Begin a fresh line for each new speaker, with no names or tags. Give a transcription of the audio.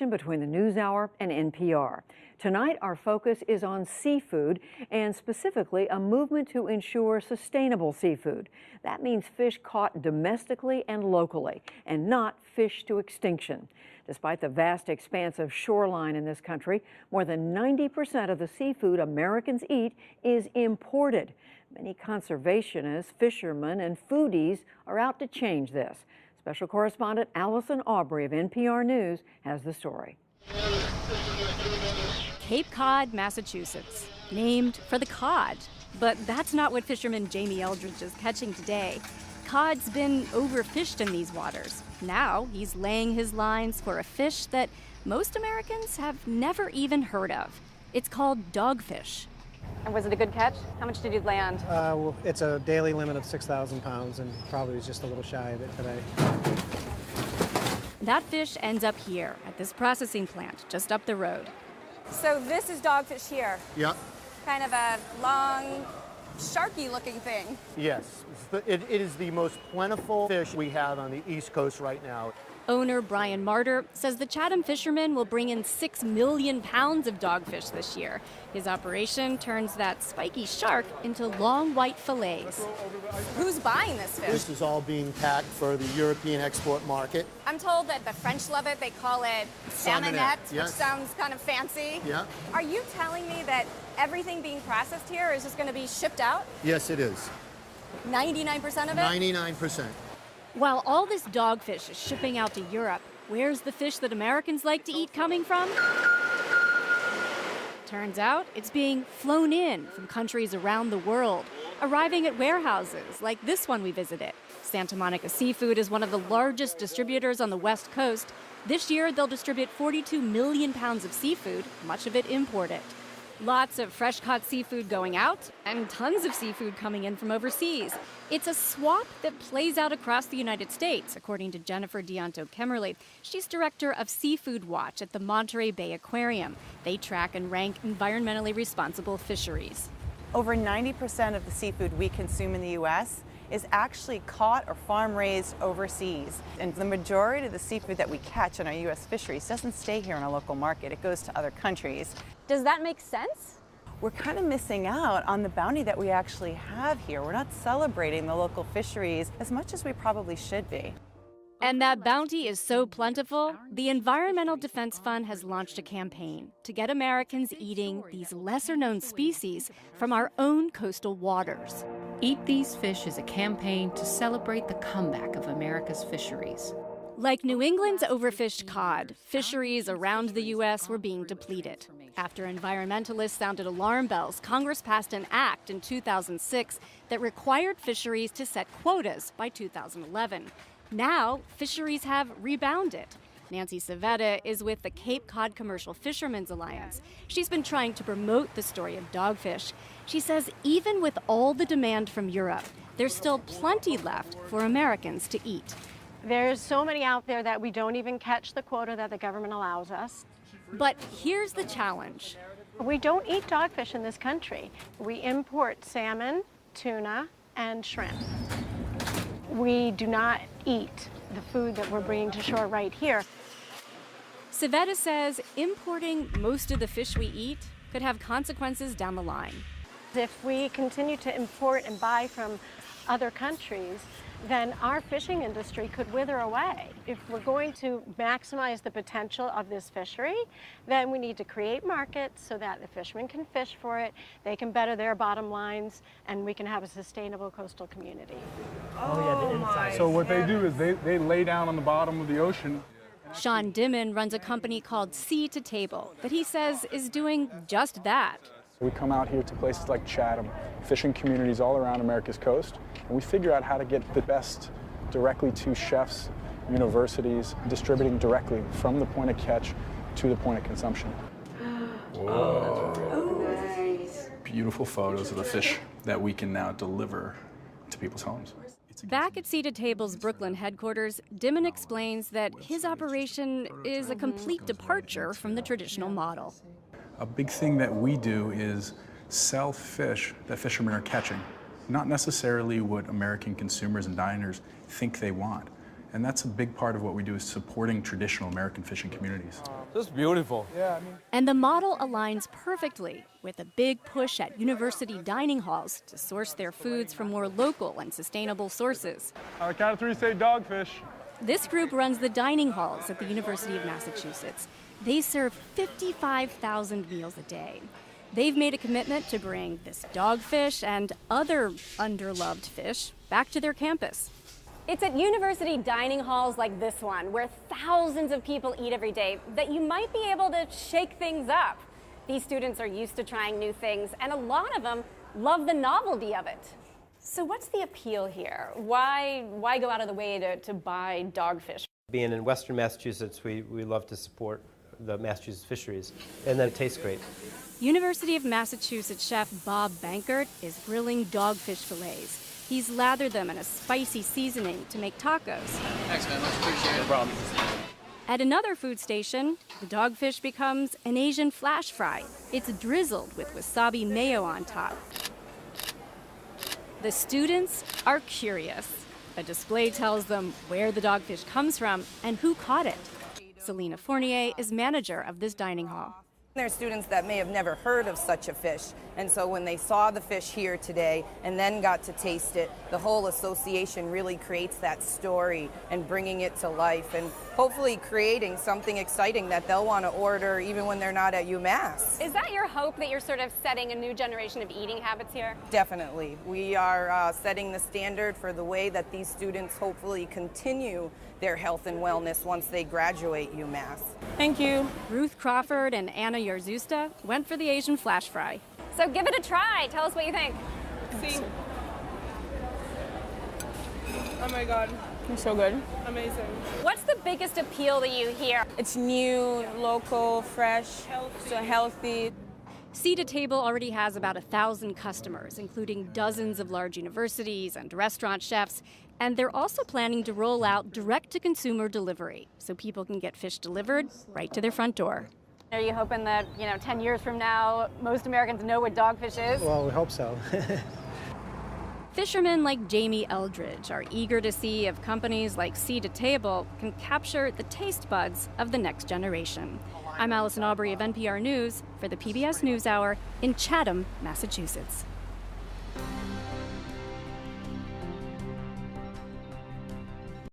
connection between the NewsHour and NPR. Tonight, our focus is on seafood and specifically a movement to ensure sustainable seafood. That means fish caught domestically and locally and not fish to extinction. Despite the vast expanse of shoreline in this country, more than 90% of the seafood Americans eat is imported. Many conservationists, fishermen, and foodies are out to change this. Special correspondent Allison Aubrey of NPR News has the story.
Cape Cod, Massachusetts, named for the cod. But that's not what fisherman Jamie Eldridge is catching today. Cod's been overfished in these waters. Now he's laying his lines for a fish that most Americans have never even heard of. It's called dogfish.
And was it a good catch? How much did you land?
Well, it's a daily limit of 6,000 pounds and probably was just a little shy of it today.
That fish ends up here at this processing plant just up the road.
So this is dogfish here.
Yep.
Kind of a long, sharky-looking thing.
Yes. It is the most plentiful fish we have on the East Coast right now.
Owner Brian Martyr says the Chatham fishermen will bring in 6 million pounds of dogfish this year. His operation turns that spiky shark into long white fillets.
Who's buying this fish?
This is all being packed for the European export market.
I'm told that the French love it. They call it salmonette,
Yes.
which sounds kind of fancy.
Yeah.
Are you telling me that everything being processed here is just going to be shipped out?
Yes, it is.
99% of it?
99%.
While all this dogfish is shipping out to Europe, where's the fish that Americans like to eat coming from? Turns out it's being flown in from countries around the world, arriving at warehouses like this one we visited. Santa Monica Seafood is one of the largest distributors on the West Coast. This year, they'll distribute 42 million pounds of seafood, much of it imported. Lots of fresh-caught seafood going out and tons of seafood coming in from overseas. It's a swap that plays out across the United States, according to Jennifer Dianto-Kemmerly. She's director of Seafood Watch at the Monterey Bay Aquarium. They track and rank environmentally responsible fisheries.
Over 90% of the seafood we consume in the U.S. is actually caught or farm-raised overseas. And the majority of the seafood that we catch in our U.S. fisheries doesn't stay here in our local market. It goes to other countries.
Does that make sense?
We're kind of missing out on the bounty that we actually have here. We're not celebrating the local fisheries as much as we probably should be.
And that bounty is so plentiful, the Environmental Defense Fund has launched a campaign to get Americans eating these lesser-known species from our own coastal waters.
Eat These Fish is a campaign to celebrate the comeback of America's fisheries.
Like New England's overfished cod, fisheries around the U.S. were being depleted. After environmentalists sounded alarm bells, Congress passed an act in 2006 that required fisheries to set quotas by 2011. Now, fisheries have rebounded. Nancy Savetta is with the Cape Cod Commercial Fishermen's Alliance. She's been trying to promote the story of dogfish. She says even with all the demand from Europe, there's still plenty left for Americans to eat.
There's so many out there that we don't even catch the quota that the government allows us.
But here's the challenge.
We don't eat dogfish in this country. We import salmon, tuna, and shrimp. We do not eat the food that we're bringing to shore right here.
Savetta says importing most of the fish we eat could have consequences down the line.
If we continue to import and buy from other countries, then our fishing industry could wither away. If we're going to maximize the potential of this fishery, then we need to create markets so that the fishermen can fish for it, they can better their bottom lines, and we can have a sustainable coastal community.
So what they do is they lay down on the bottom of the ocean.
Sean Dimon runs a company called Sea to Table that he says is doing just that.
We come out here to places like Chatham, fishing communities all around America's coast, and we figure out how to get the best directly to chefs, universities, distributing directly from the point of catch to the point of consumption.
Whoa. Nice. Beautiful photos of the fish that we can now deliver to people's homes.
Back at Sea to Table's Brooklyn headquarters, Dimon explains that his operation is a complete departure from the traditional model.
A big thing that we do is sell fish that fishermen are catching, not necessarily what American consumers and diners think they want. And that's a big part of what we do, is supporting traditional American fishing communities.
This is beautiful.
And the model aligns perfectly with a big push at university dining halls to source their foods from more local and sustainable sources.
On the count of three, say dogfish.
This group runs the dining halls at the University of Massachusetts. They serve 55,000 meals a day. They've made a commitment to bring this dogfish and other underloved fish back to their campus.
It's at university dining halls like this one, where thousands of people eat every day, that you might be able to shake things up. These students are used to trying new things, and a lot of them love the novelty of it. So what's the appeal here? Why go out of the way to buy dogfish?
Being in Western Massachusetts, we love to support the Massachusetts fisheries, and then it tastes great.
University of Massachusetts chef Bob Bankert is grilling dogfish fillets. He's lathered them in a spicy seasoning to make tacos.
Thanks, man. Much appreciated. No problem.
At another food station, the dogfish becomes an Asian flash fry. It's drizzled with wasabi mayo on top. The students are curious. A display tells them where the dogfish comes from and who caught it. Selena Fournier is manager of this dining hall.
There are students that may have never heard of such a fish, and so when they saw the fish here today and then got to taste it, the whole association really creates that story and bringing it to life and hopefully creating something exciting that they'll want to order even when they're not at UMass.
Is that your hope, that you're sort of setting a new generation of eating habits here?
Definitely. We are setting the standard for the way that these students hopefully continue their health and wellness once they graduate UMass.
Thank you.
Ruth Crawford and Anna Yarzusta went for the Asian flash fry.
So give it a try. Tell us what you think.
See. Oh my God. It's so good. Amazing.
What's the biggest appeal that you hear?
It's new, local, fresh, so healthy.
Sea to Table already has about 1,000 customers, including dozens of large universities and restaurant chefs. And they're also planning to roll out direct-to-consumer delivery, so people can get fish delivered right to their front door.
Are you hoping that, 10 years from now, most Americans know what dogfish is?
Well, we hope so.
Fishermen like Jamie Eldridge are eager to see if companies like Sea to Table can capture the taste buds of the next generation. I'm Allison Aubrey of NPR News for the PBS NewsHour in Chatham, Massachusetts.